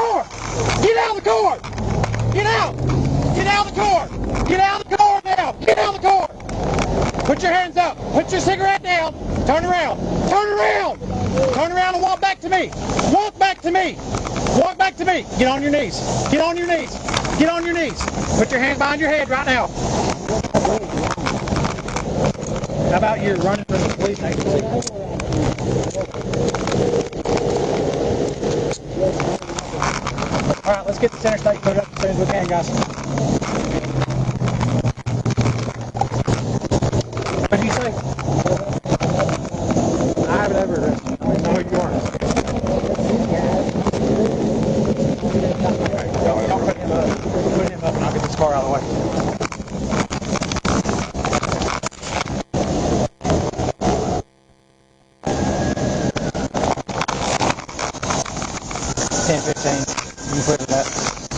car! Get out of the car! Get out! Get out of the car! Get out of the car now! Get out of the car! Put your hands up. Put your cigarette down. Turn around. Turn around. Turn around and walk back to me. Walk back to me. Walk back to me. Get on your knees. Get on your knees. Get on your knees. Put your hands behind your head right now. How about you running from the police next to me? All right, let's get this interstate put up as soon as we can, guys. What did you say? I have it over arrested. I know who you are. Okay, y'all put him up. Put him up and I'll get this car out of the way. 10-15. You can put it up.